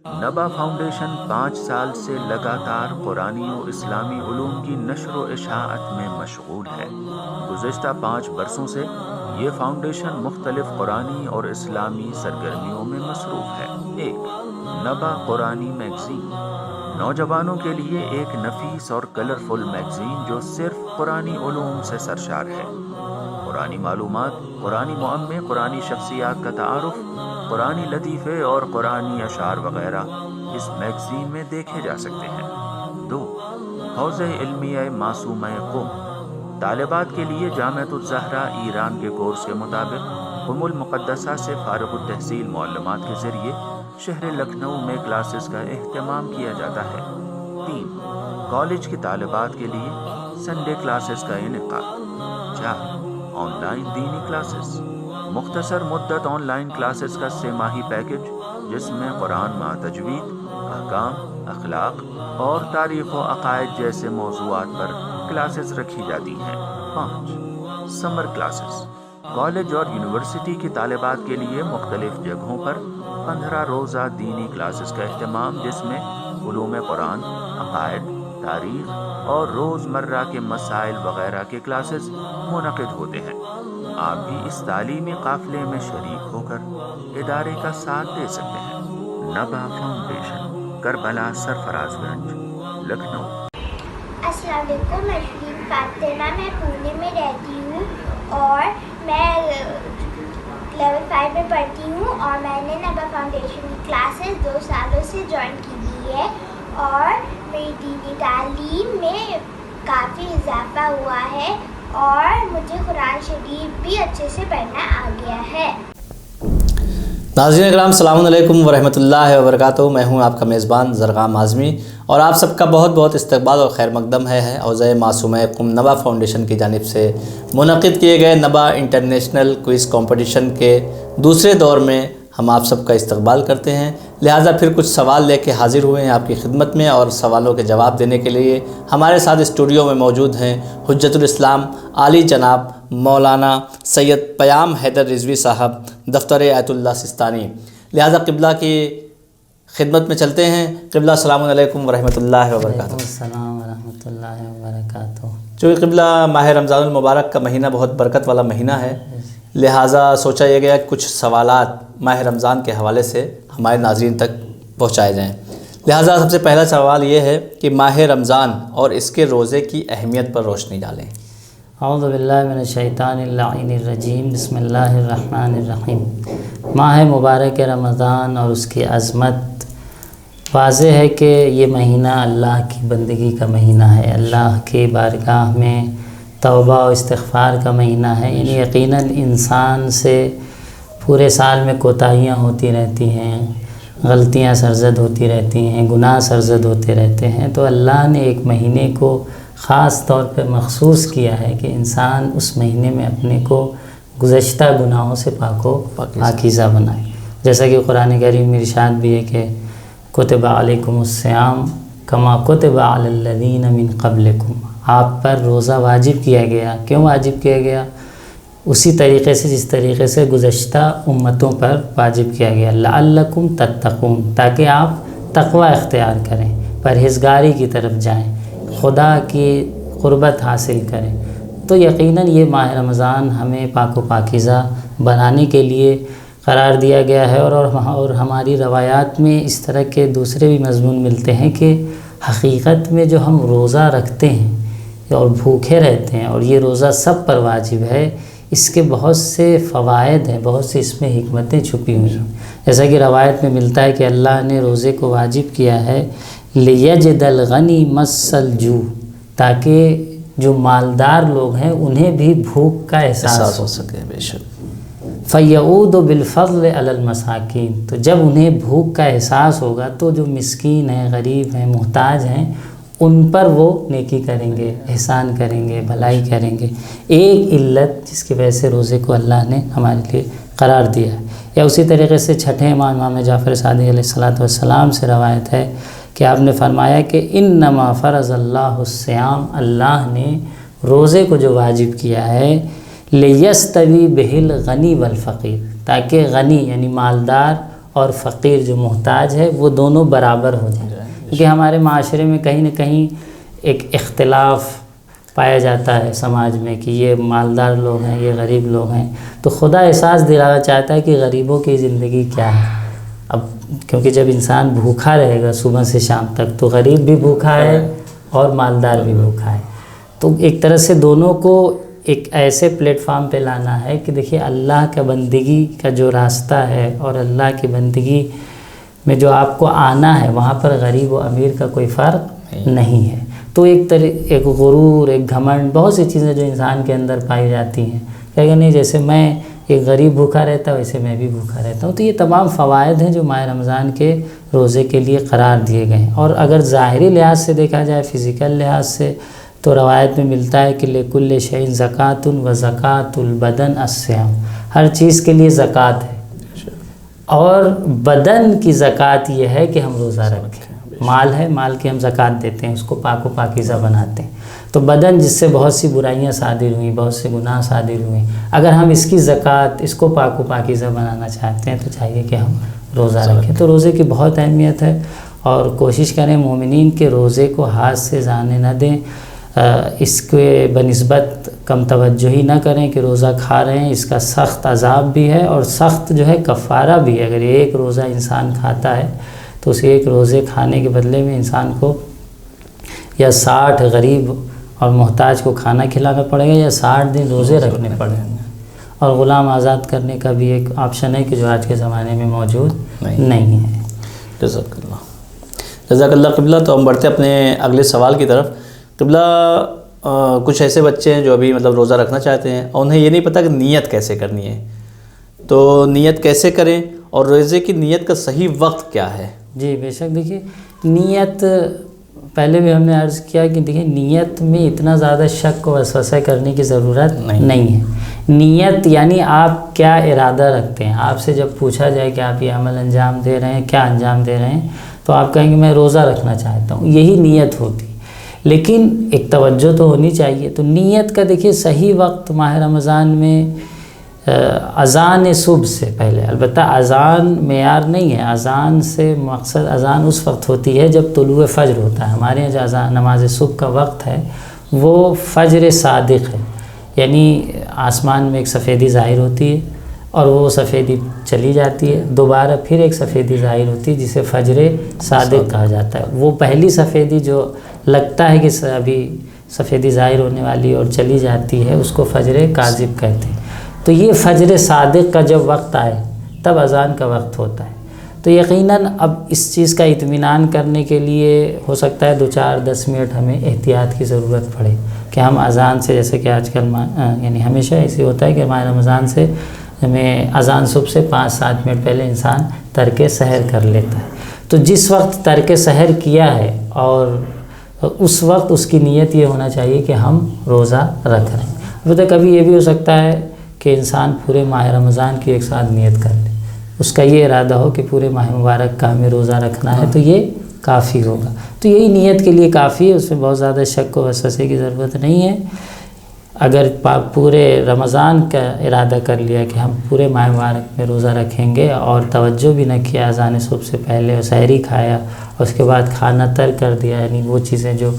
نبا فاؤنڈیشن 5 سال سے لگاتار قرآنی و اسلامی علوم کی نشر و اشاعت میں مشغول ہے۔ گزشتہ 5 برسوں سے یہ فاؤنڈیشن مختلف قرآنی اور اسلامی سرگرمیوں میں مصروف ہے۔ 1. نبا قرآنی میگزین، نوجوانوں کے لیے ایک نفیس اور کلرفل میگزین جو صرف قرآنی علوم سے سرشار ہے۔ قرآنی معلومات، قرآنی معمے، قرآنی شخصیات کا تعارف، قرآنی لطیفے اور قرآنی اشعار وغیرہ اس میگزین میں دیکھے جا سکتے ہیں۔ 2. حوزہ علمیہ معصومہ قم، طالبات کے لیے جامعۃ الزہرا ایران کے کورس کے مطابق ام المقدسہ سے فارغ التحصیل معلمات کے ذریعے شہر لکھنؤ میں کلاسز کا اہتمام کیا جاتا ہے۔ 3. کالج کی طالبات کے لیے سنڈے کلاسز کا انعقاد۔ 4. آن لائن دینی کلاسز، مختصر مدت آن لائن کلاسز کا 3 ماہی پیکج جس میں قرآن مع تجوید، احکام، اخلاق اور تاریخ و عقائد جیسے موضوعات پر کلاسز رکھی جاتی ہیں۔ 5. سمر کلاسز، کالج اور یونیورسٹی کی طالبات کے لیے مختلف جگہوں پر 15 روزہ دینی کلاسز کا اہتمام جس میں علوم قرآن، عقائد، تاریخ اور روزمرہ کے مسائل وغیرہ کے کلاسز منعقد ہوتے ہیں۔ آپ بھی اس تعلیمی قافلے میں شریک ہو کر ادارے کا ساتھ دے سکتے ہیں۔ نبا فاؤنڈیشن، کربلا سرفراز گنج، لکھنؤ۔ السلام علیکم، میں شرین فاطمہ، میں پونے میں رہتی ہوں اور میں لیول 5 میں پڑھتی ہوں اور میں نے نبا فاؤنڈیشن کی کلاسز 2 سالوں سے جوائن کی ہوئی ہے اور میری دینی تعلیم میں کافی اضافہ ہوا ہے اور مجھے قرآن شریف بھی اچھے سے پڑھنا آ گیا ہے۔ ناظرین اکرام، السلام علیکم ورحمۃ اللہ وبرکاتہ۔ میں ہوں آپ کا میزبان زرغام اعظمی اور آپ سب کا بہت بہت استقبال اور خیر مقدم ہے حوزہ معصومہ قم نبا فاؤنڈیشن کی جانب سے منعقد کیے گئے نبا انٹرنیشنل کوئز کمپٹیشن کے دوسرے دور میں ہم آپ سب کا استقبال کرتے ہیں۔ لہٰذا پھر کچھ سوال لے کے حاضر ہوئے ہیں آپ کی خدمت میں اور سوالوں کے جواب دینے کے لیے ہمارے ساتھ اسٹوڈیو میں موجود ہیں حجت الاسلام عالی جناب مولانا سید پیام حیدر رضوی صاحب، دفتر آیت اللہ سستانی۔ لہٰذا قبلہ کی خدمت میں چلتے ہیں۔ قبلہ السلام علیکم ورحمۃ اللہ وبرکاتہ۔ السلام ورحمۃ اللہ وبرکاتہ۔ چونکہ قبلہ ماہ رمضان المبارک کا مہینہ بہت برکت والا مہینہ ہے، لہٰذا سوچا یہ گیا کچھ سوالات ماہ رمضان کے حوالے سے ہمارے ناظرین تک پہنچائے جائیں۔ لہٰذا سب سے پہلا سوال یہ ہے کہ ماہ رمضان اور اس کے روزے کی اہمیت پر روشنی ڈالیں۔ اعوذ باللہ من الشیطان اللعین الرجیم، بسم اللہ الرحمن الرحیم۔ ماہ مبارک رمضان اور اس کی عظمت واضح ہے کہ یہ مہینہ اللہ کی بندگی کا مہینہ ہے، اللہ کی بارگاہ میں توبہ و استغفار کا مہینہ ہے۔ یعنی یقیناً انسان سے پورے سال میں کوتاہیاں ہوتی رہتی ہیں، غلطیاں سرزد ہوتی رہتی ہیں، گناہ سرزد ہوتے رہتے ہیں، تو اللہ نے ایک مہینے کو خاص طور پہ مخصوص کیا ہے کہ انسان اس مہینے میں اپنے کو گزشتہ گناہوں سے پاک و پاکیزہ بنائے۔ جیسا کہ قرآن کریم میں ارشاد بھی ہے کہ کتب علیکم الصیام کما کتب علی الذین من قبلکم، آپ پر روزہ واجب کیا گیا۔ کیوں واجب کیا گیا؟ اسی طریقے سے جس طریقے سے گزشتہ امتوں پر واجب کیا گیا، لعلکم تتقون، تاکہ آپ تقوی اختیار کریں، پرہیزگاری کی طرف جائیں، خدا کی قربت حاصل کریں۔ تو یقیناً یہ ماہ رمضان ہمیں پاک و پاکیزہ بنانے کے لیے قرار دیا گیا ہے اور ہماری روایات میں اس طرح کے دوسرے بھی مضمون ملتے ہیں کہ حقیقت میں جو ہم روزہ رکھتے ہیں اور بھوکے رہتے ہیں اور یہ روزہ سب پر واجب ہے، اس کے بہت سے فوائد ہیں، بہت سی اس میں حکمتیں چھپی ہوئی ہیں۔ جیسا کہ روایت میں ملتا ہے کہ اللہ نے روزے کو واجب کیا ہے لِيَجِدَ الْغَنِي مَسَّ الْجُوعِ، تاکہ جو مالدار لوگ ہیں انہیں بھی بھوک کا احساس ہو سکے۔ بے شک۔ فَيَعُودُ بِالْفَضْلِ عَلَى الْمَسَاكِينِ، تو جب انہیں بھوک کا احساس ہوگا تو جو مسکین ہیں، غریب ہیں، محتاج ہیں، ان پر وہ نیکی کریں گے، احسان کریں گے، بھلائی کریں گے۔ ایک علت جس کی وجہ سے روزے کو اللہ نے ہمارے لیے قرار دیا ہے۔ یا اسی طریقے سے چھٹے امام جعفر صادق علیہ السلام سے روایت ہے کہ آپ نے فرمایا کہ انما فرض اللہ الصیام، اللہ نے روزے کو جو واجب کیا ہے لیستوی بہ الغنی والفقیر، تاکہ غنی یعنی مالدار اور فقیر جو محتاج ہے وہ دونوں برابر ہو جائیں. کیونکہ ہمارے معاشرے میں کہیں نہ کہیں ایک اختلاف پایا جاتا ہے سماج میں کہ یہ مالدار لوگ ہیں، یہ غریب لوگ ہیں. تو خدا احساس دلانا چاہتا ہے کہ غریبوں کی زندگی کیا ہے. اب کیونکہ جب انسان بھوکا رہے گا صبح سے شام تک تو غریب بھی بھوکا ہے اور مالدار بھی بھوکا ہے. تو ایک طرح سے دونوں کو ایک ایسے پلیٹ فارم پہ لانا ہے کہ دیکھیے اللہ کا بندگی کا جو راستہ ہے اور اللہ کی بندگی میں جو آپ کو آنا ہے وہاں پر غریب و امیر کا کوئی فرق نہیں ہے. تو ایک غرور، ایک گھمنڈ، بہت سی چیزیں جو انسان کے اندر پائی جاتی ہیں کہ نہیں جیسے میں ایک غریب بھوکا رہتا ویسے میں بھی بھوکا رہتا ہوں. تو یہ تمام فوائد ہیں جو ماہ رمضان کے روزے کے لیے قرار دیے گئے ہیں. اور اگر ظاہری لحاظ سے دیکھا جائے، فزیکل لحاظ سے، تو روایت میں ملتا ہے کہ لکل شیء زکوۃ و زکوۃ البدن الصیام، ہر چیز کے لیے زکوٰۃ ہے اور بدن کی زکوٰۃ یہ ہے کہ ہم روزہ رکھیں. مال ہے، مال کی ہم زکوٰۃ دیتے ہیں، اس کو پاک و پاکیزہ بناتے ہیں. تو بدن جس سے بہت سی برائیاں صادر ہوئیں، بہت سے گناہ صادر ہوئیں، اگر ہم اس کی زکوٰۃ، اس کو پاک و پاکیزہ بنانا چاہتے ہیں تو چاہیے کہ ہم روزہ رکھیں. تو روزے کی بہت اہمیت ہے اور کوشش کریں مومنین کے روزے کو ہاتھ سے جانے نہ دیں. اس کے بنسبت کم توجہی نہ کریں کہ روزہ کھا رہے ہیں. اس کا سخت عذاب بھی ہے اور سخت جو ہے کفارہ بھی ہے. اگر ایک روزہ انسان کھاتا ہے تو اس ایک روزے کھانے کے بدلے میں انسان کو یا 60 غریب اور محتاج کو کھانا کھلانا پڑے گا یا 60 دن روزے رکھنے پڑیں گے. اور غلام آزاد کرنے کا بھی ایک آپشن ہے کہ جو آج کے زمانے میں موجود نہیں ہے. جزاک اللہ قبلہ. تو ہم بڑھتے اپنے اگلے سوال کی طرف. قبلہ کچھ ایسے بچے ہیں جو ابھی مطلب روزہ رکھنا چاہتے ہیں اور انہیں یہ نہیں پتہ کہ نیت کیسے کرنی ہے. تو نیت کیسے کریں اور روزے کی نیت کا صحیح وقت کیا ہے؟ جی بے شک. دیکھیے نیت، پہلے بھی ہم نے عرض کیا کہ دیکھیے نیت میں اتنا زیادہ شک و وسوسہ کرنے کی ضرورت نہیں ہے. نیت یعنی آپ کیا ارادہ رکھتے ہیں. آپ سے جب پوچھا جائے کہ آپ یہ عمل انجام دے رہے ہیں، کیا انجام دے رہے ہیں، تو آپ کہیں گے میں روزہ رکھنا چاہتا ہوں. یہی نیت ہوتی. لیکن ایک توجہ تو ہونی چاہیے. تو نیت کا دیکھیے صحیح وقت ماہ رمضان میں اذان صبح سے پہلے، البتہ اذان معیار نہیں ہے. اذان سے مقصد اذان اس وقت ہوتی ہے جب طلوع فجر ہوتا ہے. ہمارے یہاں جو اذان نماز صبح کا وقت ہے وہ فجر صادق ہے. یعنی آسمان میں ایک سفیدی ظاہر ہوتی ہے اور وہ سفیدی چلی جاتی ہے، دوبارہ پھر ایک سفیدی ظاہر ہوتی ہے جسے فجر صادق کہا جاتا ہے. وہ پہلی سفیدی جو لگتا ہے کہ ابھی سفیدی ظاہر ہونے والی اور چلی جاتی ہے اس کو فجر کاذب کہتے ہیں. تو یہ فجر صادق کا جب وقت آئے تب اذان کا وقت ہوتا ہے. تو یقیناً اب اس چیز کا اطمینان کرنے کے لیے ہو سکتا ہے 2-4-10 منٹ ہمیں احتیاط کی ضرورت پڑے کہ ہم اذان سے، جیسے کہ آج کل یعنی ہمیشہ ایسے ہوتا ہے کہ ماہ رمضان سے ہمیں اذان صبح سے 5-7 منٹ پہلے انسان ترک سحر کر لیتا ہے. تو جس وقت ترک سحر کیا ہے اور اس وقت اس کی نیت یہ ہونا چاہیے کہ ہم روزہ رکھ رہے ہیں. البتہ کبھی یہ بھی ہو سکتا ہے کہ انسان پورے ماہ رمضان کی ایک ساتھ نیت کر لے، اس کا یہ ارادہ ہو کہ پورے ماہ مبارک کا ہمیں روزہ رکھنا ہے، تو یہ کافی ہوگا. تو یہی نیت کے لیے کافی ہے، اس میں بہت زیادہ شک و وسوسے کی ضرورت نہیں ہے. اگر پورے رمضان کا ارادہ کر لیا کہ ہم پورے ماہ مبارک میں روزہ رکھیں گے اور توجہ بھی نہ کیا اذان صبح سے پہلے اور سحری کھایا اور اس کے بعد کھانا ترک کر دیا، یعنی وہ چیزیں جو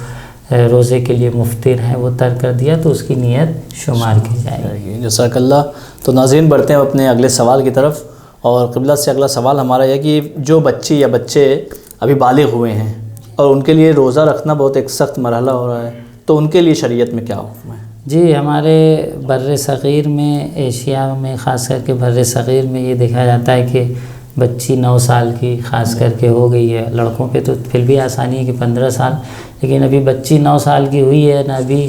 روزے کے لیے مفطر ہیں وہ ترک کر دیا، تو اس کی نیت شمار کی جائے گی. جزاک اللہ. تو ناظرین بڑھتے ہیں اپنے اگلے سوال کی طرف. اور قبلہ سے اگلا سوال ہمارا یہ کہ جو بچی یا بچے ابھی بالغ ہوئے ہیں اور ان کے لیے روزہ رکھنا بہت ایک سخت مرحلہ ہو رہا ہے، تو ان کے لیے شریعت میں کیا حکم ہے؟ جی ہمارے بر صغیر میں، ایشیا میں خاص کر کے بر صغیر میں یہ دیکھا جاتا ہے کہ بچی 9 سال کی خاص کر کے ہو گئی ہے. لڑکوں پہ تو پھر بھی آسانی ہے کہ 15 سال، لیکن ابھی بچی 9 سال کی ہوئی ہے نا، ابھی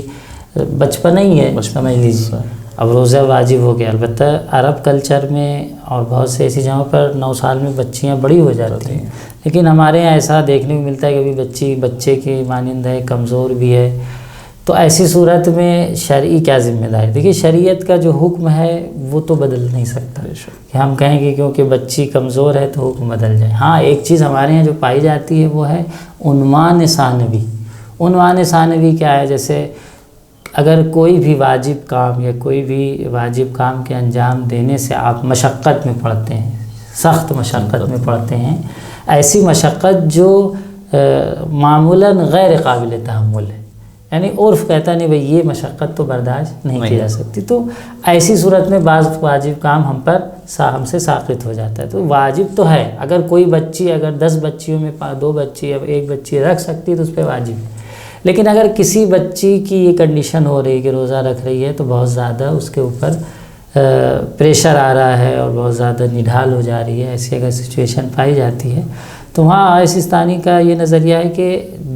بچپن ہی ہے سمجھ لیجیے، اب روزہ واجب ہو گیا. البتہ عرب کلچر میں اور بہت سے ایسی جگہوں پر 9 سال میں بچیاں بڑی ہو جاتی ہیں، لیکن ہمارے یہاں ایسا دیکھنے کو ملتا ہے کہ ابھی بچے کی مانند ہے، کمزور بھی ہے. تو ایسی صورت میں شرعی کیا ذمہ داری؟ دیکھیے شریعت کا جو حکم ہے وہ تو بدل نہیں سکتا کہ ہم کہیں گے کیونکہ بچی کمزور ہے تو حکم بدل جائے. ہاں ایک چیز ہمارے یہاں جو پائی جاتی ہے وہ ہے عنوان ثانوی. عنوان ثانوی کیا ہے؟ جیسے اگر کوئی بھی واجب کام یا کوئی بھی واجب کام کے انجام دینے سے آپ مشقت میں پڑتے ہیں، سخت مشقت میں پڑتے ہیں، ایسی مشقت جو معمولاً غیر قابل تحمل ہے، یعنی عرف کہتا نہیں بھئی یہ مشقت تو برداشت نہیں کی جا سکتی، تو ایسی صورت میں بعض واجب کام ہم سے ساقط ہو جاتا ہے۔ تو واجب تو ہے، اگر کوئی بچی اگر 10 بچیوں میں 2 بچی یا 1 بچی رکھ سکتی تو اس پہ واجب ہے، لیکن اگر کسی بچی کی یہ کنڈیشن ہو رہی ہے کہ روزہ رکھ رہی ہے تو بہت زیادہ اس کے اوپر پریشر آ رہا ہے اور بہت زیادہ نڈھال ہو جا رہی ہے، ایسی اگر سچویشن پائی جاتی ہے تو وہاں آئس ثانی کا یہ نظریہ ہے کہ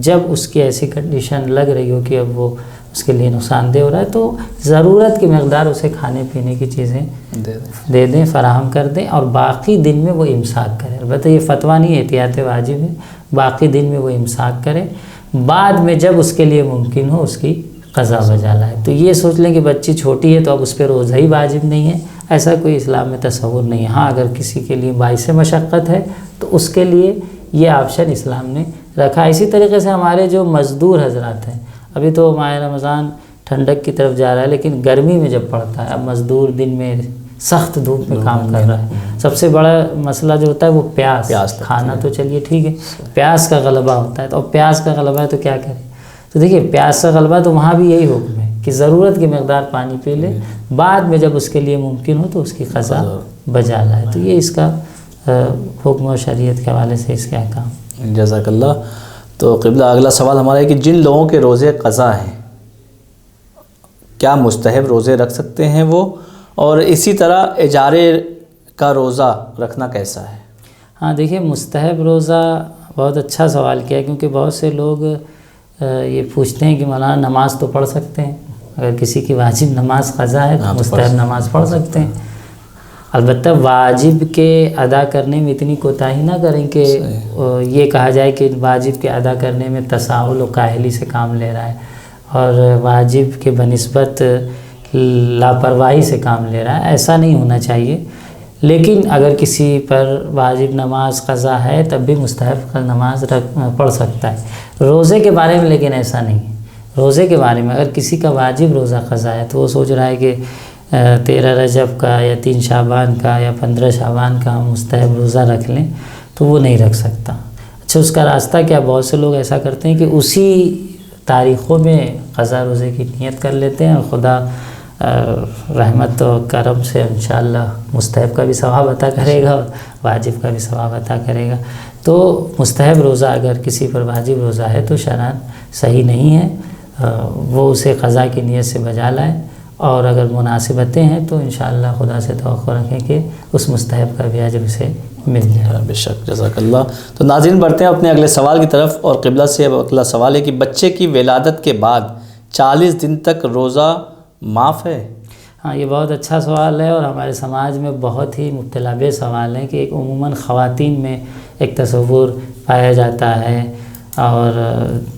جب اس کی ایسی کنڈیشن لگ رہی ہو کہ اب وہ اس کے لیے نقصان دہ ہو رہا ہے تو ضرورت کی مقدار اسے کھانے پینے کی چیزیں دے دیں، فراہم کر دیں، اور باقی دن میں وہ امساک کرے۔ البتہ یہ فتویٰ نہیں ہے، احتیاط واجب ہے، باقی دن میں وہ امساک کرے، بعد میں جب اس کے لیے ممکن ہو اس کی قضا بجا لائے۔ تو یہ سوچ لیں کہ بچی چھوٹی ہے تو اب اس پہ روزہ ہی واجب نہیں ہے، ایسا کوئی اسلام میں تصور نہیں ہے۔ ہاں اگر کسی کے لیے باعث مشقت ہے تو اس کے لیے یہ آپشن اسلام نے رکھا۔ اسی طریقے سے ہمارے جو مزدور حضرات ہیں، ابھی تو ماہ رمضان ٹھنڈک کی طرف جا رہا ہے، لیکن گرمی میں جب پڑتا ہے، اب مزدور دن میں سخت دھوپ میں کام کر رہا ہے، سب سے بڑا مسئلہ جو ہوتا ہے وہ پیاس، کھانا تو چلیے ٹھیک ہے، پیاس کا غلبہ ہوتا ہے، تو اب پیاس کا غلبہ ہے تو کیا کرے؟ تو دیکھیے پیاس کا غلبہ تو وہاں بھی یہی حکم ہے کہ ضرورت کی مقدار پانی پی لے، بعد میں جب اس کے لیے ممکن ہو تو اس کی قضا بجا لائے۔ تو یہ اس کا حکم و شریعت کے حوالے سے اس کے احکام۔ جزاک اللہ۔ تو قبلہ اگلا سوال ہمارا ہے کہ جن لوگوں کے روزے قضا ہیں کیا مستحب روزے رکھ سکتے ہیں وہ، اور اسی طرح اجارے کا روزہ رکھنا کیسا ہے؟ ہاں دیکھیے، مستحب روزہ بہت اچھا سوال کیا ہے، کیونکہ بہت سے لوگ یہ پوچھتے ہیں کہ مولانا نماز تو پڑھ سکتے ہیں، اگر کسی کی واجب نماز قضا ہے تو مستحب نماز پڑھ سکتے ہیں۔ البتہ واجب کے ادا کرنے میں اتنی کوتاہی نہ کریں کہ یہ کہا جائے کہ واجب کے ادا کرنے میں تساہل و کاہلی سے کام لے رہا ہے اور واجب کے بنسبت لاپرواہی سے کام لے رہا ہے، ایسا نہیں ہونا چاہیے۔ لیکن اگر کسی پر واجب نماز قضا ہے تب بھی مستحب نماز پڑھ سکتا ہے۔ روزے کے بارے میں لیکن ایسا نہیں ہے۔ روزے کے بارے میں اگر کسی کا واجب روزہ قضا ہے تو وہ سوچ رہا ہے کہ 13 رجب کا یا 3 شعبان کا یا 15 شعبان کا ہم مستحب روزہ رکھ لیں تو وہ نہیں رکھ سکتا۔ اچھا، اس کا راستہ کیا؟ بہت سے لوگ ایسا کرتے ہیں کہ اسی تاریخوں میں قضا روزے کی نیت کر لیتے ہیں، اور خدا رحمت و کرم سے انشاءاللہ مستحب کا بھی ثواب عطا کرے گا اور واجب کا بھی ثواب عطا کرے گا۔ تو مستحب روزہ اگر کسی پر واجب روزہ ہے تو شرعاً صحیح نہیں ہے، وہ اسے قضا کی نیت سے بجا لائے، اور اگر مناسبتیں ہیں تو انشاءاللہ خدا سے توقع رکھیں کہ اس مستحب کا بھی اجر اسے مل جائے۔ بے شک، جزاک اللہ۔ تو ناظرین بڑھتے ہیں اپنے اگلے سوال کی طرف، اور قبلہ سے اب اگلا سوال ہے کہ بچے کی ولادت کے بعد 40 دن تک روزہ معاف ہے؟ ہاں، یہ بہت اچھا سوال ہے اور ہمارے سماج میں بہت ہی مبتلا بے سوال ہے کہ ایک عموماً خواتین میں ایک تصور پایا جاتا ہے اور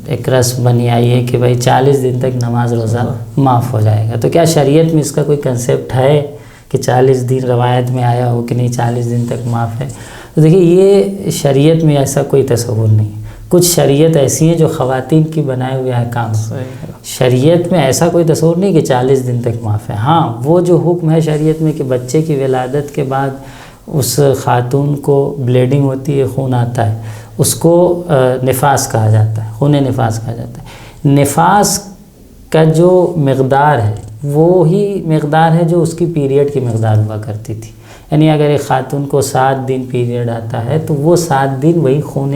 ایک رسم بنی آئی ہے کہ بھائی 40 دن تک نماز روزہ معاف ہو جائے گا۔ تو کیا شریعت میں اس کا کوئی کنسیپٹ ہے کہ 40 دن روایت میں آیا ہو کہ نہیں 40 دن تک معاف ہے؟ تو دیکھیے، یہ شریعت میں ایسا کوئی تصور نہیں ہے۔ کچھ شریعت ایسی ہیں جو خواتین کی بنائے ہوئے احکام ہیں، شریعت میں ایسا کوئی تصور نہیں کہ 40 دن تک معاف ہے۔ ہاں، وہ جو حکم ہے شریعت میں کہ بچے کی ولادت کے بعد اس خاتون کو بلیڈنگ ہوتی ہے، خون آتا ہے، اس کو نفاس کہا جاتا ہے، خون نفاس کہا جاتا ہے۔ نفاس کا جو مقدار ہے وہی مقدار ہے جو اس کی پیریڈ کی مقدار ہوا کرتی تھی، یعنی اگر ایک خاتون کو 7 دن پیریڈ آتا ہے تو وہ 7 دن وہی خون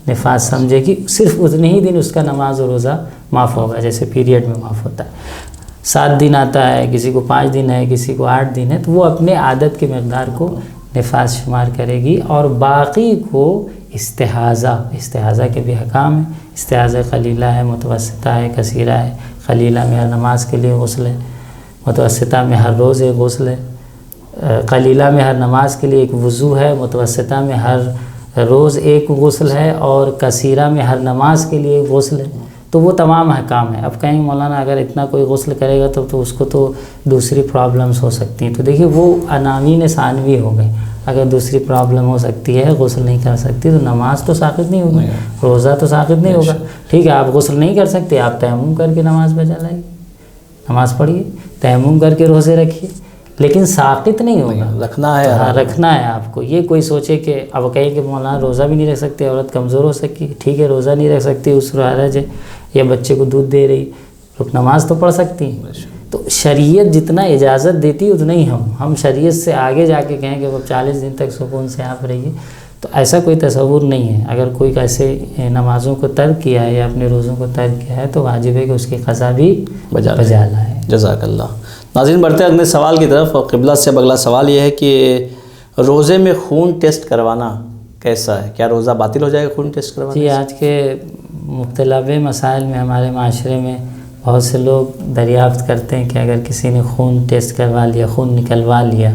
نفاس سمجھے گی، صرف اتنے ہی دن اس کا نماز و روزہ معاف ہوگا جیسے پیریڈ میں معاف ہوتا ہے۔ 7 دن آتا ہے، کسی کو 5 دن ہے، کسی کو 8 دن ہے، تو وہ اپنے عادت کی مقدار کو نفاس شمار کرے گی، اور باقی کو استحاضہ کے بھی حکام ہیں۔ استحاضہ قلیلہ ہے، متوسطہ ہے، کثیرہ ہے۔ قلیلہ میں ہر نماز کے لیے غسل ہے، متوسطہ میں ہر روز ایک غسل ہے، قلیلہ میں ہر نماز کے لیے ایک وضو ہے، متوسطہ میں ہر روز ایک غسل ہے، اور کثیرہ میں ہر نماز کے لیے ایک غسل ہے۔ تو وہ تمام احکام ہیں۔ اب کہیں مولانا اگر اتنا کوئی غسل کرے گا تو اس کو تو دوسری پرابلمز ہو سکتی ہیں، تو دیکھیے وہ عناوین ثانوی ہو گئے۔ اگر دوسری پرابلم ہو سکتی ہے، غسل نہیں کر سکتی، تو نماز تو ساقط نہیں ہوگی، روزہ تو ساقط نہیں ہوگا۔ ٹھیک ہے، آپ غسل نہیں کر سکتے، آپ تیمم کر کے نماز بجا لائیے، نماز پڑھیے، تیمم کر کے روزے رکھیے، لیکن ساقط نہیں ہوگا، رکھنا ہے، ہاں رکھنا ہے آپ کو. یہ کوئی سوچے کہ اب کہیں کہ مولانا روزہ بھی نہیں رکھ سکتے، عورت کمزور ہو سکی، ٹھیک ہے روزہ نہیں رکھ سکتی اس حرج ہے، یا بچے کو دودھ دے رہی، لوگ نماز تو پڑھ سکتی ہیں. تو شریعت جتنا اجازت دیتی اتنا ہی ہم شریعت سے آگے جا کے کہیں کہ وہ 40 دن تک سکون سے آپ رہیے، تو ایسا کوئی تصور نہیں ہے. اگر کوئی ایسے نمازوں کو ترک کیا ہے یا اپنے روزوں کو ترک کیا ہے تو واجب ہے کہ اس کی قضا بھی بجا لائے. جزاک اللہ. ناظرین بڑھتے ہیں اگلے سوال کی طرف، اور قبلہ سے اگلا سوال یہ ہے کہ روزے میں خون ٹیسٹ کروانا کیسا ہے؟ کیا روزہ باطل ہو جائے گا خون ٹیسٹ کروانا؟ جی آج کے مختلف مسائل میں ہمارے معاشرے میں بہت سے لوگ دریافت کرتے ہیں کہ اگر کسی نے خون ٹیسٹ کروا لیا، خون نکلوا لیا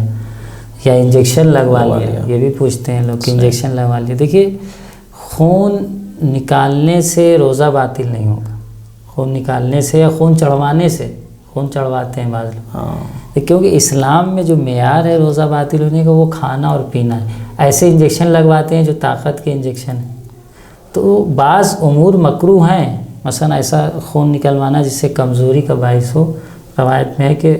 یا انجیکشن لگوا لیا، یہ بھی پوچھتے ہیں لوگ کہ انجیکشن لگوا لیا. دیکھیے خون نکالنے سے روزہ باطل نہیں ہوگا، خون نکالنے سے یا خون چڑھوانے سے، خون چڑھواتے ہیں بعض لوگ، کیونکہ اسلام میں جو معیار ہے روزہ باطل ہونے کا وہ کھانا اور پینا ہے. ایسے انجیکشن لگواتے ہیں جو طاقت کے انجیکشن ہیں، تو بعض امور مکروہ ہیں، مثلا ایسا خون نکلوانا جس سے کمزوری کا باعث ہو، روایت میں ہے کہ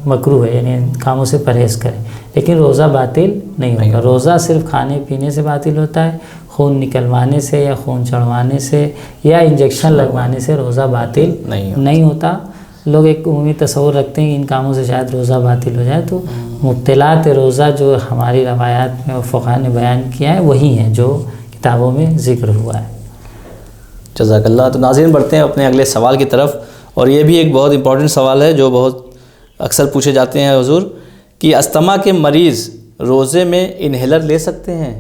مکروہ ہے، یعنی کاموں سے پرہیز کریں، لیکن روزہ باطل نہیں ہوگا. روزہ صرف کھانے پینے سے باطل ہوتا ہے، خون نکلوانے سے یا خون چڑھوانے سے یا انجیکشن لگوانے سے روزہ باطل نہیں ہوتا. لوگ ایک عمومی تصور رکھتے ہیں کہ ان کاموں سے شاید روزہ باطل ہو جائے، تو مبطلات روزہ جو ہماری روایات میں اور فقہاء نے بیان کیا ہے وہی ہیں جو کتابوں میں ذکر ہوا ہے. جزاک اللہ. تو ناظرین بڑھتے ہیں اپنے اگلے سوال کی طرف، اور یہ بھی ایک بہت امپورٹنٹ سوال ہے جو بہت اکثر پوچھے جاتے ہیں حضور، کہ استما کے مریض روزے میں انہیلر لے سکتے ہیں؟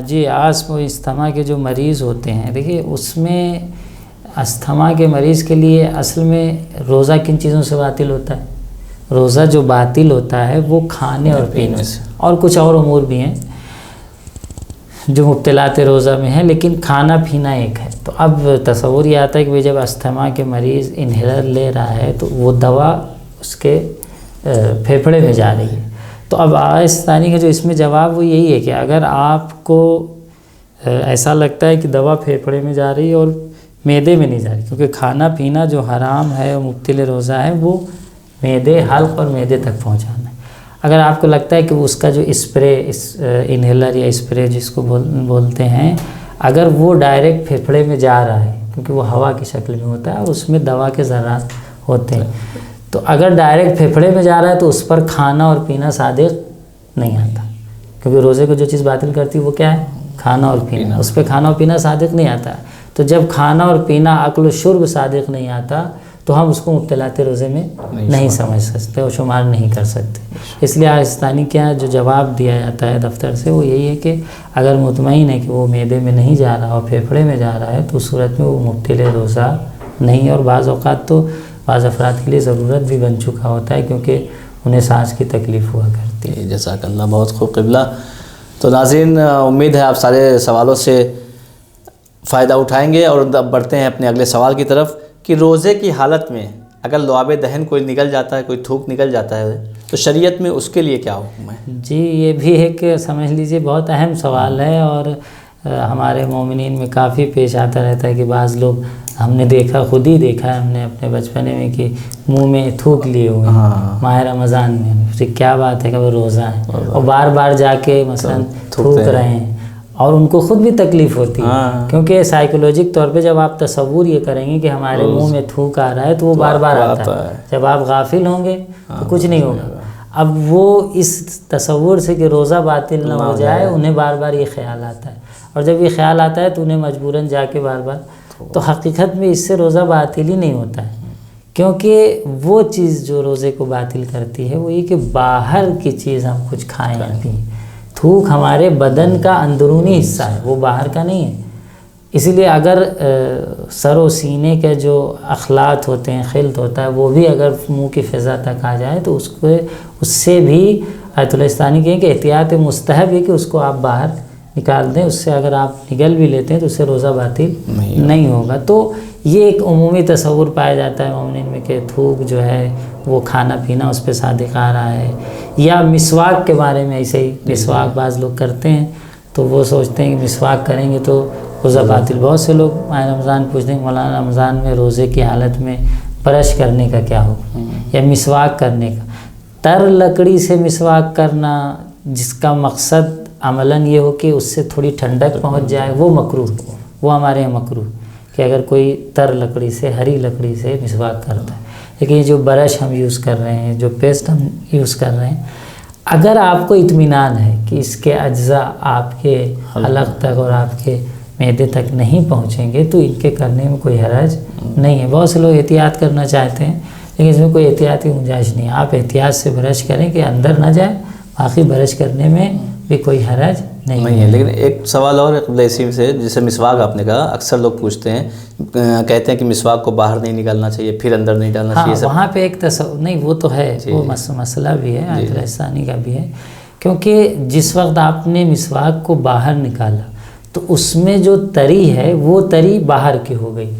جی آسم و استما کے جو مریض ہوتے ہیں، دیکھیے اس میں استما کے مریض کے لیے اصل میں روزہ کن چیزوں سے باطل ہوتا ہے؟ روزہ جو باطل ہوتا ہے وہ کھانے اور پینے سے، اور کچھ اور امور بھی ہیں جو مبطلات روزہ میں ہیں، لیکن کھانا پینا ایک ہے. تو اب تصور یہ آتا ہے کہ جب استما کے مریض انہیلر لے رہا ہے تو وہ دوا اس کے پھیپھڑے میں جا رہی ہے. تو اب آئستانی کا جو اس میں جواب وہ یہی ہے کہ اگر آپ کو ایسا لگتا ہے کہ دوا پھیپھڑے میں جا رہی ہے اور معدے میں نہیں جا رہی، کیونکہ کھانا پینا جو حرام ہے اور مبطل روزہ ہے وہ معدے، حلق اور معدے تک پہنچانا ہے. اگر آپ کو لگتا ہے کہ اس کا جو اسپرے انہیلر یا اسپرے جس کو بولتے ہیں، اگر وہ ڈائریکٹ پھیپھڑے میں جا رہا ہے، کیونکہ وہ ہوا کی شکل میں ہوتا ہے اور اس میں دوا کے ذرات ہوتے ہیں، تو اگر ڈائریکٹ پھیپھڑے میں جا رہا ہے تو اس پر کھانا اور پینا صادق نہیں آتا، کیونکہ روزے کو جو چیز باطل کرتی ہے وہ کیا ہے؟ کھانا اور پینا. اس پہ کھانا اور پینا صادق نہیں آتا. تو جب کھانا اور پینا عقل و شرب صادق نہیں آتا تو ہم اس کو مبطلات روزے میں نہیں سمجھ سکتے اور شمار نہیں کر سکتے. اس لیے آئستانی کیا جو جواب دیا جاتا ہے دفتر سے وہ یہی ہے کہ اگر مطمئن ہے کہ وہ معدے میں نہیں جا رہا اور پھیپھڑے میں جا رہا ہے تو اس صورت میں وہ مبطل روزہ نہیں ہے. اور بعض اوقات تو بعض افراد کے لیے ضرورت بھی بن چکا ہوتا ہے کیونکہ انہیں سانس کی تکلیف ہوا کرتی ہے. جزاک اللہ، بہت خوب قبلہ. تو ناظرین امید ہے آپ سارے سوالوں سے فائدہ اٹھائیں گے، اور بڑھتے ہیں اپنے اگلے سوال کی طرف کہ روزے کی حالت میں اگر لعاب دہن کوئی نکل جاتا ہے، کوئی تھوک نکل جاتا ہے تو شریعت میں اس کے لیے کیا حکم ہے؟ جی یہ بھی ایک سمجھ لیجئے بہت اہم سوال ہے، اور ہمارے مومنین میں کافی پیش آتا رہتا ہے کہ بعض لوگ، ہم نے دیکھا، خود ہی دیکھا ہے ہم نے اپنے بچپنے میں کہ منہ میں تھوک لیے ہوئے ماہ رمضان میں. پھر کیا بات ہے کہ وہ روزہ ہے اور بار بار جا کے مثلا تھوک رہے ہیں، اور ان کو خود بھی تکلیف ہوتی ہے، کیونکہ سائیکولوجک طور پہ جب آپ تصور یہ کریں گے کہ ہمارے منہ میں تھوک آ رہا ہے تو وہ بار بار آتا ہے. جب آپ غافل ہوں گے تو کچھ نہیں ہوگا. اب وہ اس تصور سے کہ روزہ باطل نہ ہو جائے انہیں بار بار یہ خیال آتا ہے، اور جب یہ خیال آتا ہے تو انہیں مجبوراً جا کے بار بار، تو حقیقت میں اس سے روزہ باطل ہی نہیں ہوتا ہے. کیونکہ وہ چیز جو روزے کو باطل کرتی ہے وہ یہ کہ باہر کی چیز ہم کچھ کھائیں یا پئیں. تھوک ہمارے بدن کا اندرونی حصہ ہے، وہ باہر کا نہیں ہے. اسی لیے اگر سر و سینے کے جو اخلاط ہوتے ہیں، خلط ہوتا ہے، وہ بھی اگر منہ کی فضا تک آ جائے تو اس سے بھی آیت اللہ ثانی کہیں کہ احتیاط مستحب ہے کہ اس کو آپ باہر نکال دیں. اس سے اگر آپ نگل بھی لیتے ہیں تو اس سے روزہ باطل نہیں ہوگا. تو یہ ایک عمومی تصور پایا جاتا ہے مومنین میں کہ تھوک جو ہے وہ کھانا پینا اس پہ صادق آ رہا ہے. یا مسواک کے بارے میں ایسے ہی، مسواک بعض لوگ کرتے ہیں تو وہ سوچتے ہیں کہ مسواک کریں گے تو روزہ باطل. بہت سے لوگ ماہ رمضان پوچھتے ہیں مولانا رمضان میں روزے کی حالت میں برش کرنے کا کیا حکم یا مسواک کرنے کا. تر لکڑی سے مسواک کرنا جس کا مقصد عملاً یہ ہو کہ اس سے تھوڑی ٹھنڈک پہنچ جائے، وہ مکروہ، وہ ہمارے یہاں مکروہ کہ اگر کوئی تر لکڑی سے، ہری لکڑی سے مسواک کرتا ہے۔ لیکن یہ جو برش ہم یوز کر رہے ہیں، جو پیسٹ ہم یوز کر رہے ہیں، اگر آپ کو اطمینان ہے کہ اس کے اجزاء آپ کے حلق تک اور آپ کے معدے تک نہیں پہنچیں گے تو ان کے کرنے میں کوئی حرج نہیں ہے۔ بہت سے لوگ احتیاط کرنا چاہتے ہیں لیکن اس میں کوئی احتیاط کی گنجائش نہیں ہے۔ آپ احتیاط سے برش کریں کہ اندر نہ جائے، باقی برش کرنے میں بھی کوئی حرج نہیں ہے۔ لیکن ایک سوال اور قبلہ اسی سے، جیسے مسواک آپ نے کہا، اکثر لوگ پوچھتے ہیں، کہتے ہیں کہ مسواک کو باہر نہیں نکالنا چاہیے، پھر اندر نہیں ڈالنا چاہیے۔ وہاں پہ ایک نہیں، وہ تو ہے، وہ مسئلہ بھی ہے، آیت الثانی کا بھی ہے، کیونکہ جس وقت آپ نے مسواک کو باہر نکالا تو اس میں جو تری ہے وہ تری باہر کی ہو گئی،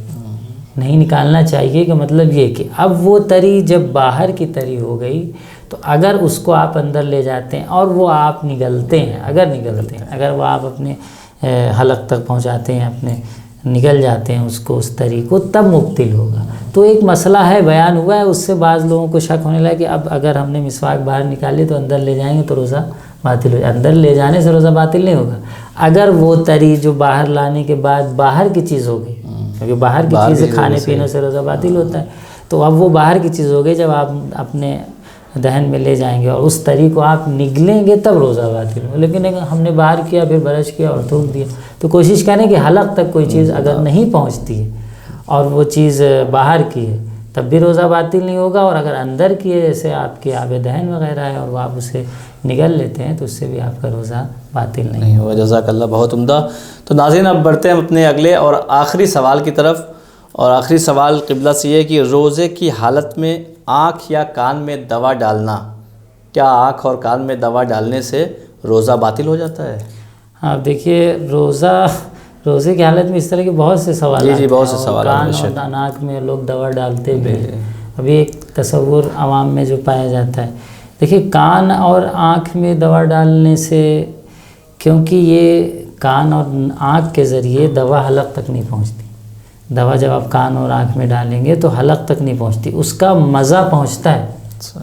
نہیں نکالنا چاہیے۔ کہ مطلب یہ کہ اب وہ تری جب باہر کی تری ہو گئی تو اگر اس کو آپ اندر لے جاتے ہیں اور وہ آپ نگلتے ہیں، اگر وہ آپ اپنے حلق تک پہنچاتے ہیں، اپنے نگل جاتے ہیں اس کو، اس تری کو، تب مبتل ہوگا۔ تو ایک مسئلہ ہے، بیان ہوا ہے، اس سے بعض لوگوں کو شک ہونے لگا کہ اب اگر ہم نے مسواک باہر نکالی تو اندر لے جائیں گے تو روزہ باطل ہو جائے۔ اندر لے جانے سے روزہ باطل نہیں ہوگا اگر وہ تری جو باہر لانے کے بعد باہر کی چیز ہو گئی، کیونکہ باہر کی چیز کھانے پینے سے روزہ باطل ہوتا ہے، تو اب وہ باہر کی چیز ہو گئی، جب آپ اپنے دہن میں لے جائیں گے اور اس تری کو آپ نگلیں گے تب روزہ باطل ہو۔ لیکن اگر ہم نے باہر کیا، پھر برش کیا اور تھوک دیا، تو کوشش کریں کہ حلق تک کوئی چیز اگر نہیں پہنچتی ہے اور وہ چیز باہر کی ہے تب بھی روزہ باطل نہیں ہوگا، اور اگر اندر کی ہے جیسے آپ کے آب دہن وغیرہ ہے اور وہ آپ اسے نگل لیتے ہیں تو اس سے بھی آپ کا روزہ باطل نہیں ہوگا۔ جزاک اللہ، بہت عمدہ۔ تو ناظرین، اب بڑھتے ہیں اپنے اگلے اور آخری سوال کی طرف، اور آخری سوال قبلہ سے یہ کہ روزے کی حالت میں آنکھ یا کان میں دوا ڈالنا، کیا آنکھ اور کان میں دوا ڈالنے سے روزہ باطل ہو جاتا ہے؟ ہاں دیکھیے، روزے کی حالت میں اس طرح کے بہت سے سوالات جی بہت سے سوالات ہیں۔ کان اور ناک میں لوگ دوا ڈالتے بھی ہیں۔ ابھی ایک تصور عوام میں جو پایا جاتا ہے، دیکھیے کان اور آنکھ میں دوا ڈالنے سے، کیونکہ یہ کان اور آنکھ کے ذریعے دوا حلق تک نہیں پہنچتی۔ دوا جب آپ کان اور آنکھ میں ڈالیں گے تو حلق تک نہیں پہنچتی، اس کا مزہ پہنچتا ہے،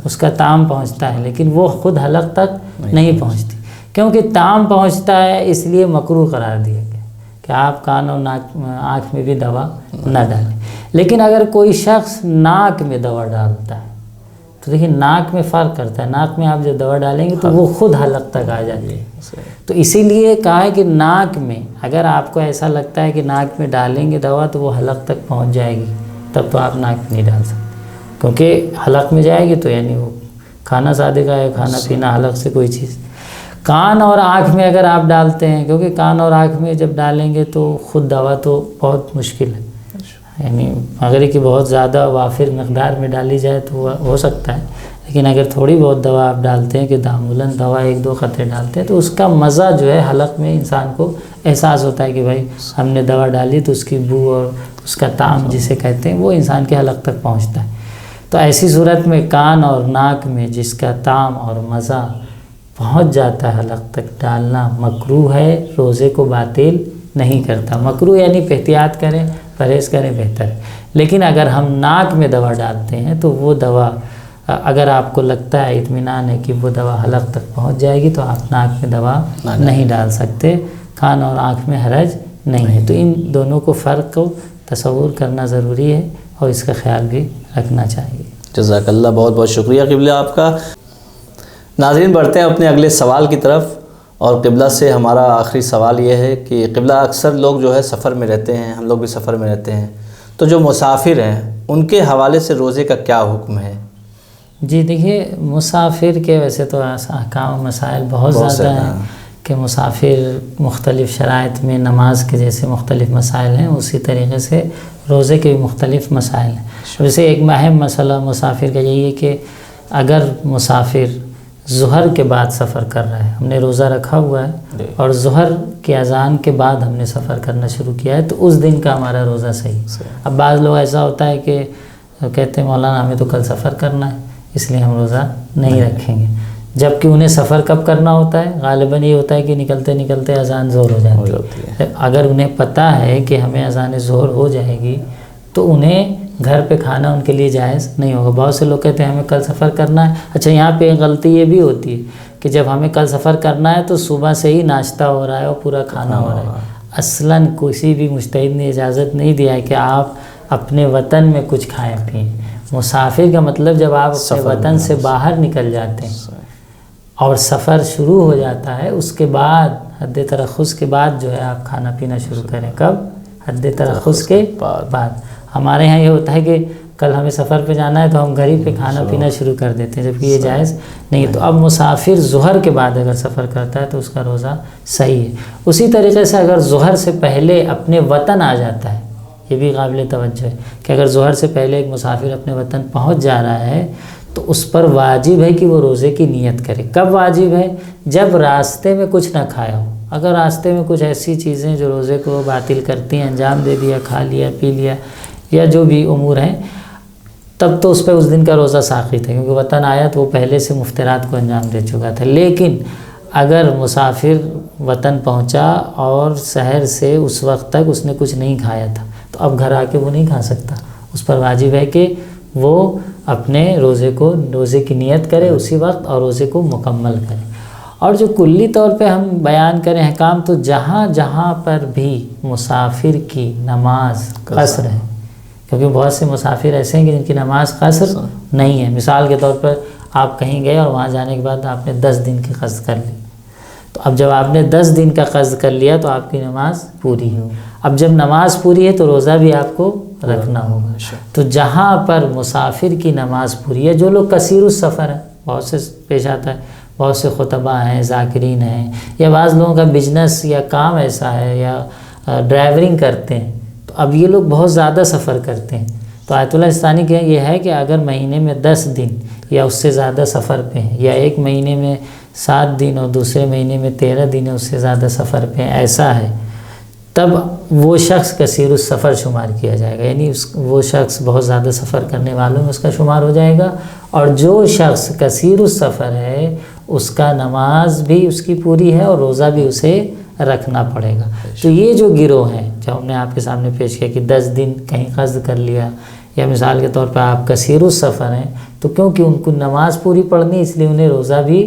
اس کا طعم پہنچتا ہے، لیکن وہ خود حلق تک نہیں پہنچتی۔ کیونکہ طعم پہنچتا ہے اس لیے مکروہ قرار دیا گیا کہ آپ کان اور آنکھ میں بھی دوا نہ ڈالیں۔ لیکن اگر کوئی شخص ناک میں دوا ڈالتا ہے تو دیکھیں ناک میں فرق کرتا ہے، ناک میں آپ جب دوا ڈالیں گے تو وہ خود حلق تک آ جاتی ہے۔ تو اسی لیے کہا ہے کہ ناک میں اگر آپ کو ایسا لگتا ہے کہ ناک میں ڈالیں گے دوا تو وہ حلق تک پہنچ جائے گی، تب تو آپ ناک میں نہیں ڈال سکتے، کیونکہ حلق میں جائے گی تو یعنی وہ کھانا صادقہ ہے، کھانا پینا حلق سے کوئی چیز۔ کان اور آنکھ میں اگر آپ ڈالتے ہیں، کیونکہ کان اور آنکھ میں جب ڈالیں گے تو خود دوا تو بہت مشکل ہے، یعنی اگر کہ بہت زیادہ وافر مقدار میں ڈالی جائے تو ہو سکتا ہے، لیکن اگر تھوڑی بہت دوا آپ ڈالتے ہیں کہ معمولاً دوا 1-2 قطرے ڈالتے ہیں تو اس کا مزہ جو ہے حلق میں انسان کو احساس ہوتا ہے کہ بھائی ہم نے دوا ڈالی تو اس کی بو اور اس کا طعم جسے کہتے ہیں وہ انسان کے حلق تک پہنچتا ہے۔ تو ایسی صورت میں کان اور ناک میں جس کا طعم اور مزہ پہنچ جاتا ہے حلق تک ڈالنا مکروہ ہے، روزے کو باطل نہیں کرتا۔ مکروہ یعنی احتیاط کریں، پرہیز کریں، بہتر ہے۔ لیکن اگر ہم ناک میں دوا ڈالتے ہیں تو وہ دوا اگر آپ کو لگتا ہے، اطمینان ہے کہ وہ دوا حلق تک پہنچ جائے گی تو آپ ناک میں دوا نہیں ڈال سکتے، کان اور آنکھ میں حرج نہیں ہے۔ تو ان دونوں کو فرق کو تصور کرنا ضروری ہے اور اس کا خیال بھی رکھنا چاہیے۔ جزاک اللہ، بہت بہت شکریہ قبلہ آپ کا۔ ناظرین، بڑھتے ہیں اپنے اگلے سوال کی طرف، اور قبلہ سے ہمارا آخری سوال یہ ہے کہ قبلہ اکثر لوگ جو ہے سفر میں رہتے ہیں، ہم لوگ بھی سفر میں رہتے ہیں، تو جو مسافر ہیں ان کے حوالے سے روزے کا کیا حکم ہے؟ جی دیکھیے، مسافر کے ویسے تو احکام و مسائل بہت زیادہ ہیں کہ مسافر مختلف شرائط میں نماز کے جیسے مختلف مسائل ہیں، اسی طریقے سے روزے کے بھی مختلف مسائل ہیں۔ ویسے ایک اہم مسئلہ مسافر کا یہی ہے کہ اگر مسافر ظہر کے بعد سفر کر رہا ہے، ہم نے روزہ رکھا ہوا ہے اور ظہر کی اذان کے بعد ہم نے سفر کرنا شروع کیا ہے تو اس دن کا ہمارا روزہ صحیح۔ اب بعض لوگ ایسا ہوتا ہے کہ کہتے ہیں مولانا ہمیں تو کل سفر کرنا ہے اس لیے ہم روزہ نہیں رکھیں گے، جبکہ انہیں سفر کب کرنا ہوتا ہے؟ غالباً یہ ہوتا ہے کہ نکلتے نکلتے اذان ظہر ہو جاتی ہے۔ اگر انہیں پتہ ہے کہ ہمیں اذان ظہر ہو جائے گی تو انہیں گھر پہ کھانا ان کے لیے جائز نہیں ہوگا. بہت سے لوگ کہتے ہیں ہمیں کل سفر کرنا ہے. اچھا یہاں پہ غلطی یہ بھی ہوتی ہے کہ جب ہمیں کل سفر کرنا ہے تو صبح سے ہی ناشتہ ہو رہا ہے اور پورا کھانا ہو رہا ہے. اصلاً کسی بھی مجتہد نے اجازت نہیں دیا ہے کہ آپ اپنے وطن میں کچھ کھائیں پئیں. مسافر کا مطلب جب آپ اپنے وطن سے باہر نکل جاتے ہیں اور سفر شروع ہو جاتا ہے، اس کے بعد حد ترخص کے بعد جو ہے آپ کھانا پینا شروع کریں. کب؟ حد ترخص کے بعد. ہمارے یہاں یہ ہوتا ہے کہ کل ہمیں سفر پہ جانا ہے تو ہم گھر ہی پہ کھانا پینا شروع کر دیتے ہیں، جبکہ یہ جائز نہیں ہے. تو اب مسافر ظہر کے بعد اگر سفر کرتا ہے تو اس کا روزہ صحیح ہے. اسی طریقے سے اگر ظہر سے پہلے اپنے وطن آ جاتا ہے، یہ بھی قابل توجہ ہے کہ اگر ظہر سے پہلے ایک مسافر اپنے وطن پہنچ جا رہا ہے تو اس پر واجب ہے کہ وہ روزے کی نیت کرے. کب واجب ہے؟ جب راستے میں کچھ نہ کھایا ہو. اگر راستے میں کچھ ایسی چیزیں جو روزے کو باطل کرتی ہیں انجام دے دیا، کھا لیا، پی لیا یا جو بھی امور ہیں، تب تو اس پہ اس دن کا روزہ ساقط ہے، کیونکہ وطن آیا تو وہ پہلے سے مفترات کو انجام دے چکا تھا. لیکن اگر مسافر وطن پہنچا اور سحر سے اس وقت تک اس نے کچھ نہیں کھایا تھا تو اب گھر آ کے وہ نہیں کھا سکتا. اس پر واجب ہے کہ وہ اپنے روزے کی نیت کرے اسی وقت اور روزے کو مکمل کرے. اور جو کلی طور پہ ہم بیان کریں احکام، تو جہاں جہاں پر بھی مسافر کی نماز قصر ہے، کیونکہ بہت سے مسافر ایسے ہیں کہ جن کی نماز قصر نہیں ہے. مثال کے طور پر آپ کہیں گئے اور وہاں جانے کے بعد آپ نے 10 دن کی قصد کر لی، تو اب جب آپ نے 10 دن کا قصد کر لیا تو آپ کی نماز پوری ہے. اب جب نماز پوری ہے تو روزہ بھی آپ کو رکھنا ہوگا. تو جہاں پر مسافر کی نماز پوری ہے، جو لوگ کثیر السفر ہیں، بہت سے پیش آتا ہے، بہت سے خطبہ ہیں، ذاکرین ہیں، یا بعض لوگوں کا بزنس یا کام ایسا ہے یا ڈرائیورنگ کرتے ہیں، تو اب یہ لوگ بہت زیادہ سفر کرتے ہیں. تو آیت اللہ سستانی کا یہ ہے کہ اگر مہینے میں 10 دن یا اس سے زیادہ سفر پہ ہیں، یا ایک مہینے میں 7 دن اور دوسرے مہینے میں 13 دن اس سے زیادہ سفر پہ ہیں، ایسا ہے، تب وہ شخص کثیر السفر شمار کیا جائے گا. یعنی وہ شخص بہت زیادہ سفر کرنے والوں میں اس کا شمار ہو جائے گا. اور جو شخص کثیر السفر ہے اس کا نماز بھی اس کی پوری ہے اور روزہ بھی اسے رکھنا پڑے گا. تو یہ جو گروہ ہیں جو ہم نے آپ کے سامنے پیش کیا کہ 10 دن کہیں قصد کر لیا، یا مثال کے طور پہ آپ کثیر السفر ہیں، تو کیونکہ ان کو نماز پوری پڑھنی اس لیے انہیں روزہ بھی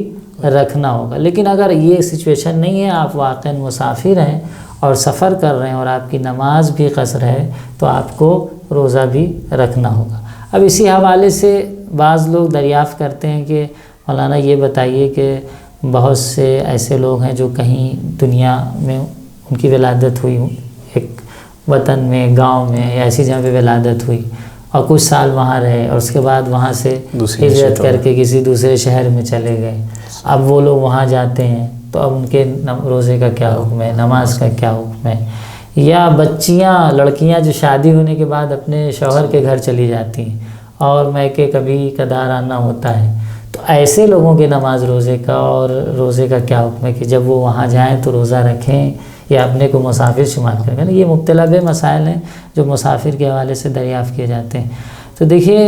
رکھنا ہوگا. لیکن اگر یہ سچویشن نہیں ہے، آپ واقعاً مسافر ہیں اور سفر کر رہے ہیں اور آپ کی نماز بھی قصر ہے، تو آپ کو روزہ بھی رکھنا ہوگا. اب اسی حوالے سے بعض لوگ دریافت کرتے ہیں کہ مولانا یہ بتائیے کہ بہت سے ایسے لوگ ہیں جو کہیں دنیا میں ان کی ولادت ہوئی، ایک وطن میں، گاؤں میں یا ایسی جگہ پہ ولادت ہوئی اور کچھ سال وہاں رہے اور اس کے بعد وہاں سے ہجرت کر کے کسی دوسرے شہر میں چلے گئے. اب وہ لوگ وہاں جاتے ہیں تو اب ان کے روزے کا کیا حکم ہے، نماز کا کیا حکم ہے. یا بچیاں، لڑکیاں جو شادی ہونے کے بعد اپنے شوہر کے گھر چلی جاتی ہیں اور میکے کبھی کدار آنا ہوتا ہے، تو ایسے لوگوں کے نماز روزے کا اور روزے کا کیا حکم ہے کہ جب وہ وہاں جائیں تو روزہ رکھیں یا اپنے کو مسافر شمار کریں. یہ مبتلا بے مسائل ہیں جو مسافر کے حوالے سے دریافت کیے جاتے ہیں. تو دیکھیے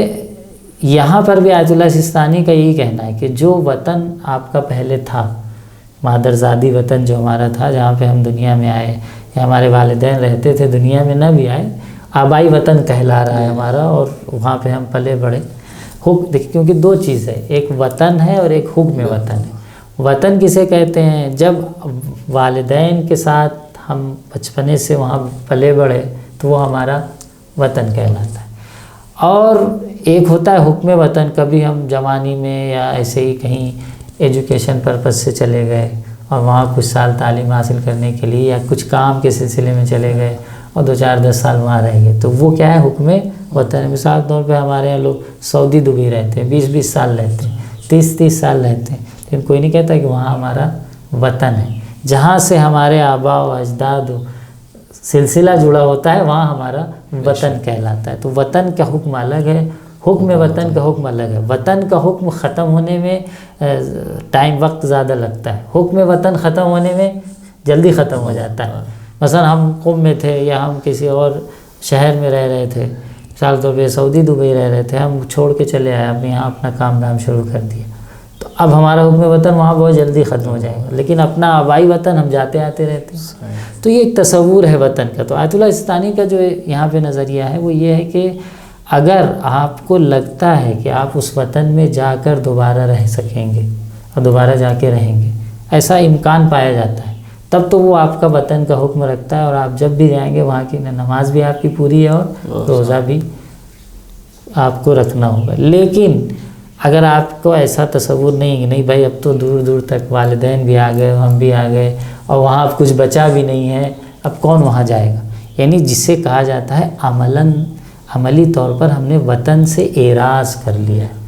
یہاں پر بھی آیت اللہ سستانی کا یہی کہنا ہے کہ جو وطن آپ کا پہلے تھا، مادرزادی وطن جو ہمارا تھا، جہاں پہ ہم دنیا میں آئے یا ہمارے والدین رہتے تھے، دنیا میں نہ بھی آئے، آبائی وطن کہلا رہا ہے ہمارا اور وہاں پہ ہم پلے بڑھے. دیکھیں کیونکہ دو چیز ہے، ایک وطن ہے اور ایک حکم وطن ہے. وطن کسے کہتے ہیں؟ جب والدین کے ساتھ ہم بچپنے سے وہاں پلے بڑھے تو وہ ہمارا وطن کہلاتا ہے. اور ایک ہوتا ہے حکم وطن، کبھی ہم جوانی میں یا ایسے ہی کہیں ایجوکیشن پرپس سے چلے گئے اور وہاں کچھ سال تعلیم حاصل کرنے کے لیے یا کچھ کام کے سلسلے میں چلے گئے اور 2-4-10 سال وہاں رہ گئے، تو وہ کیا ہے؟ حکم وطن. مثال طور پہ ہمارے یہاں لوگ سعودی دبئی رہتے ہیں، 20-20 سال رہتے ہیں، 30-30 سال رہتے ہیں، لیکن کوئی نہیں کہتا کہ وہاں ہمارا وطن ہے. جہاں سے ہمارے آباء و اجداد سلسلہ جڑا ہوتا ہے وہاں ہمارا وطن کہلاتا ہے. تو وطن کا حکم الگ ہے، حکم وطن کا حکم الگ ہے. وطن کا حکم ختم ہونے میں وقت زیادہ لگتا ہے، حکم وطن ختم ہونے میں جلدی ختم ہو جاتا ہے. مثلا ہم قم میں تھے یا ہم کسی اور شہر میں رہ رہے تھے، مثال طور پہ سعودی دبئی رہ رہے تھے، ہم چھوڑ کے چلے آئے، ہم یہاں اپنا کام دھام شروع کر دیا، تو اب ہمارا حکم وطن وہاں بہت جلدی ختم ہو جائے گا. لیکن اپنا آبائی وطن ہم جاتے آتے رہتے ہیں. تو یہ ایک تصور ہے وطن کا. تو آیت اللہ سستانی کا جو یہاں پہ نظریہ ہے وہ یہ ہے کہ اگر آپ کو لگتا ہے کہ آپ اس وطن میں جا کر دوبارہ رہ سکیں گے اور دوبارہ جا کے رہیں گے، ایسا امکان پایا جاتا ہے، تب تو وہ آپ کا وطن کا حکم رکھتا ہے، اور آپ جب بھی جائیں گے وہاں کی نماز بھی آپ کی پوری ہے اور روزہ بھی آپ کو رکھنا ہوگا۔ لیکن اگر آپ کو ایسا تصور نہیں کہ نہیں بھائی اب تو دور دور تک والدین بھی آ گئے، ہم بھی آ گئے، اور وہاں اب کچھ بچا بھی نہیں ہے، اب کون وہاں جائے گا، یعنی جسے کہا جاتا ہے عملی طور پر ہم نے وطن سے اعراض کر لیا ہے،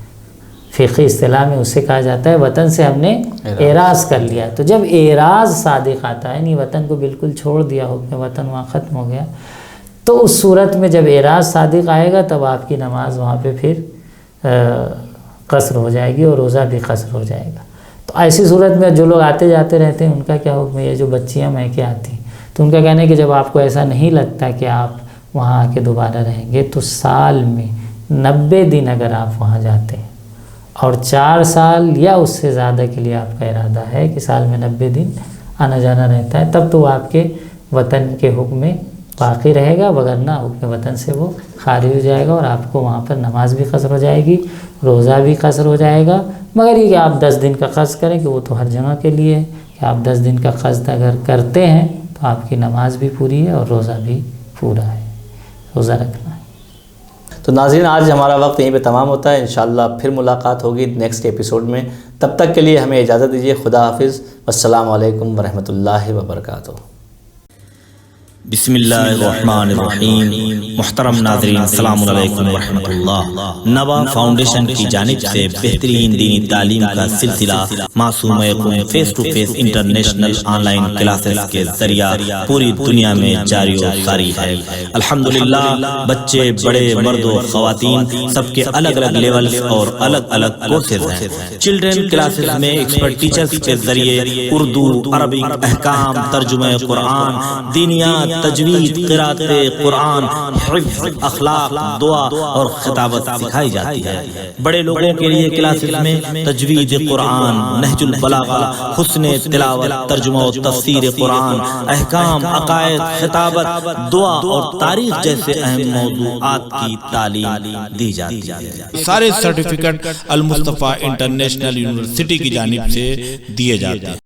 فقہی اصطلاح میں اسے کہا جاتا ہے وطن سے ہم نے اعراض کر لیا۔ تو جب اعراض صادق آتا ہے، یعنی وطن کو بالکل چھوڑ دیا حکم وطن وہاں ختم ہو گیا، تو اس صورت میں جب اعراض صادق آئے گا تب آپ کی نماز وہاں پہ پھر قصر ہو جائے گی اور روزہ بھی قصر ہو جائے گا۔ تو ایسی صورت میں جو لوگ آتے جاتے رہتے ہیں ان کا کیا حکم ہے؟ یہ جو بچیاں میکے آتی ہیں تو ان کا کہنا ہے کہ جب آپ کو ایسا نہیں لگتا کہ آپ وہاں آ کے دوبارہ رہیں گے تو سال میں 90 دن اگر آپ وہاں جاتے ہیں اور 4 سال یا اس سے زیادہ کے لیے آپ کا ارادہ ہے کہ سال میں 90 دن آنا جانا رہتا ہے، تب تو وہ آپ کے وطن کے حکم میں باقی رہے گا، وگرنہ حکم وطن سے وہ خارج ہو جائے گا اور آپ کو وہاں پر نماز بھی قصر ہو جائے گی، روزہ بھی قصر ہو جائے گا، مگر یہ کہ آپ 10 دن کا قصد کریں کہ وہ تو ہر جگہ کے لیے ہے کہ آپ 10 دن کا قصد اگر کرتے ہیں تو آپ کی نماز بھی پوری ہے اور روزہ بھی پورا ہے، روزہ رکھنا ہے۔ تو ناظرین آج ہمارا وقت یہیں پہ تمام ہوتا ہے، انشاءاللہ پھر ملاقات ہوگی نیکسٹ ایپیسوڈ میں، تب تک کے لیے ہمیں اجازت دیجیے، خدا حافظ، السلام علیکم ورحمۃ اللہ وبرکاتہ۔ بسم اللہ الرحمن الرحیم۔ محترم ناظرین السلام علیکم ورحمۃ اللہ۔ نوا فاؤنڈیشن کی جانب سے بہترین دینی تعلیم کا سلسلہ Masooma Qom face to face international online classes کے ذریعہ پوری دنیا میں جاری و ساری ہے۔ الحمدللہ بچے بڑے مرد و خواتین سب کے الگ الگ لیولز اور الگ الگ کورسز ہیں۔ چلڈرن کلاسز میں ایکسپرٹ ٹیچرز کے ذریعے اردو، عربک، احکام، ترجمہ قرآن، دینیات، تجوید، قرات قرآن، حفظ، اخلاق، دعا اور خطابت سکھائی جاتی ہے۔ بڑے لوگوں کے لیے کلاسز میں تجوید قرآن، نہج البلاغہ، حسن تلاوت، ترجمہ و تفسیر قرآن، احکام، عقائد، خطابت، دعا اور تاریخ جیسے اہم موضوعات کی تعلیم دی جاتی ہے۔ سارے سرٹیفکیٹ المصطفیٰ انٹرنیشنل یونیورسٹی کی جانب سے دیے جاتے ہیں۔